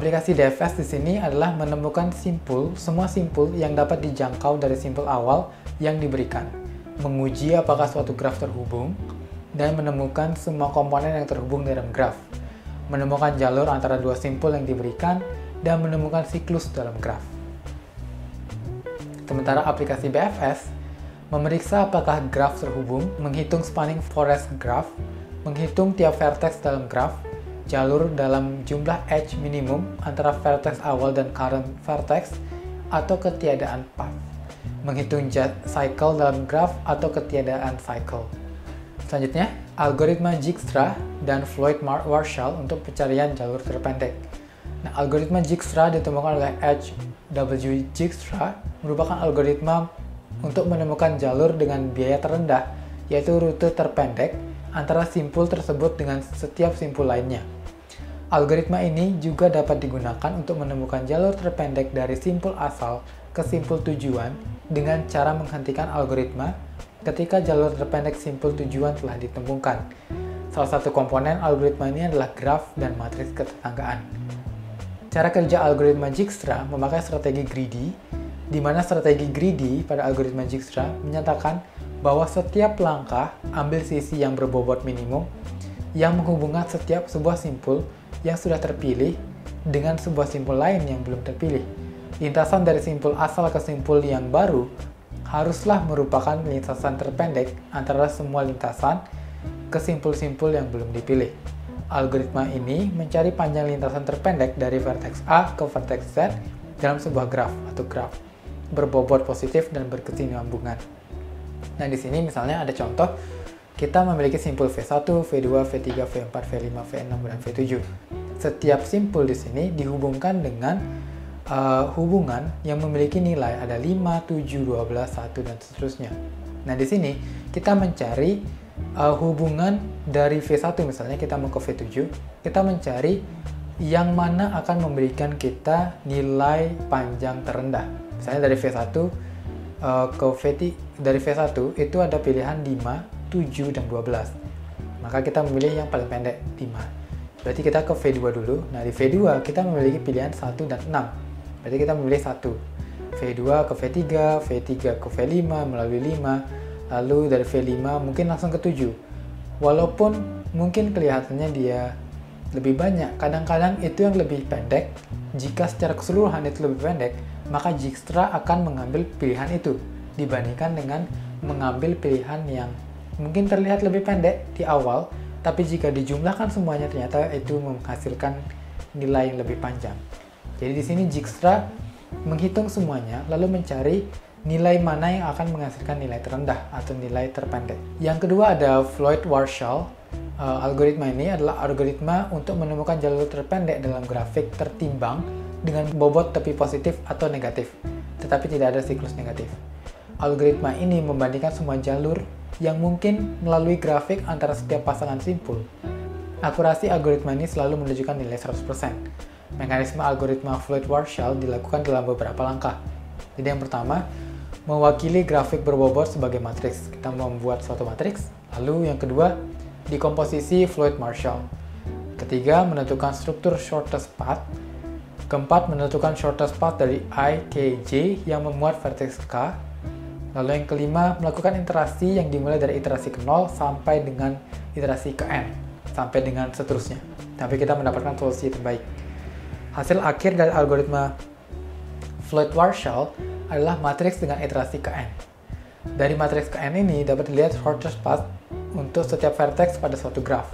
aplikasi DFS di sini adalah menemukan semua simpul yang dapat dijangkau dari simpul awal yang diberikan, menguji apakah suatu graf terhubung, dan menemukan semua komponen yang terhubung dalam graf, menemukan jalur antara dua simpul yang diberikan, dan menemukan siklus dalam graf. Sementara aplikasi BFS memeriksa apakah graf terhubung, menghitung spanning forest graph, menghitung tiap vertex dalam graf, jalur dalam jumlah edge minimum antara vertex awal dan current vertex, atau ketiadaan path, menghitung cycle dalam graf atau ketiadaan cycle. Selanjutnya, algoritma Dijkstra dan Floyd-Warshall untuk pencarian jalur terpendek. Nah, algoritma Dijkstra ditemukan oleh H. W. Dijkstra merupakan algoritma untuk menemukan jalur dengan biaya terendah, yaitu rute terpendek antara simpul tersebut dengan setiap simpul lainnya. Algoritma ini juga dapat digunakan untuk menemukan jalur terpendek dari simpul asal ke simpul tujuan dengan cara menghentikan algoritma ketika jalur terpendek simpul tujuan telah ditemukan. Salah satu komponen algoritma ini adalah graf dan matriks ketetanggaan. Cara kerja algoritma Dijkstra memakai strategi greedy, di mana strategi greedy pada algoritma Dijkstra menyatakan bahwa setiap langkah ambil sisi yang berbobot minimum yang menghubungkan setiap sebuah simpul yang sudah terpilih dengan sebuah simpul lain yang belum terpilih. Lintasan dari simpul asal ke simpul yang baru haruslah merupakan lintasan terpendek antara semua lintasan ke simpul-simpul yang belum dipilih. Algoritma ini mencari panjang lintasan terpendek dari vertex A ke vertex Z dalam sebuah graf atau graf berbobot positif dan berkesinambungan. Nah, di sini misalnya ada contoh, kita memiliki simpul V1, V2, V3, V4, V5, V6, dan V7. Setiap simpul di sini dihubungkan dengan hubungan yang memiliki nilai ada 5, 7, 12, 1, dan seterusnya. Nah, di sini kita mencari hubungan dari V1, misalnya kita mau ke V7, kita mencari yang mana akan memberikan kita nilai panjang terendah. Misalnya dari V1 ke V3, dari V1 itu ada pilihan 5, 7, dan 12. Maka kita memilih yang paling pendek, 5. Berarti kita ke V2 dulu. Nah, di V2 kita memiliki pilihan 1 dan 6. Berarti kita memilih 1. V2 ke V3, V3 ke V5 melalui 5, lalu dari V5 mungkin langsung ke 7. Walaupun mungkin kelihatannya dia lebih banyak, kadang-kadang itu yang lebih pendek. Jika secara keseluruhan itu lebih pendek, maka Dijkstra akan mengambil pilihan itu dibandingkan dengan mengambil pilihan yang mungkin terlihat lebih pendek di awal, tapi jika dijumlahkan semuanya ternyata itu menghasilkan nilai yang lebih panjang. Jadi di sini Dijkstra menghitung semuanya lalu mencari nilai mana yang akan menghasilkan nilai terendah atau nilai terpendek. Yang kedua ada Floyd-Warshall. Algoritma ini adalah algoritma untuk menemukan jalur terpendek dalam grafik tertimbang dengan bobot tepi positif atau negatif, tetapi tidak ada siklus negatif. Algoritma ini membandingkan semua jalur yang mungkin melalui grafik antara setiap pasangan simpul. Akurasi algoritma ini selalu menunjukkan nilai 100%. Mekanisme algoritma Floyd-Warshall dilakukan dalam beberapa langkah. Jadi yang pertama, mewakili grafik berbobot sebagai matriks. Kita membuat suatu matriks. Lalu yang kedua, dekomposisi Floyd-Warshall. Ketiga, menentukan struktur shortest path. Keempat, menentukan shortest path dari I, K, J yang memuat vertex K. Lalu yang kelima, melakukan iterasi yang dimulai dari iterasi ke 0 sampai dengan iterasi ke N, sampai dengan seterusnya. Sampai kita mendapatkan solusi terbaik. Hasil akhir dari algoritma Floyd-Warshall adalah matriks dengan iterasi ke N. Dari matriks ke N ini dapat dilihat shortest path untuk setiap vertex pada suatu graf.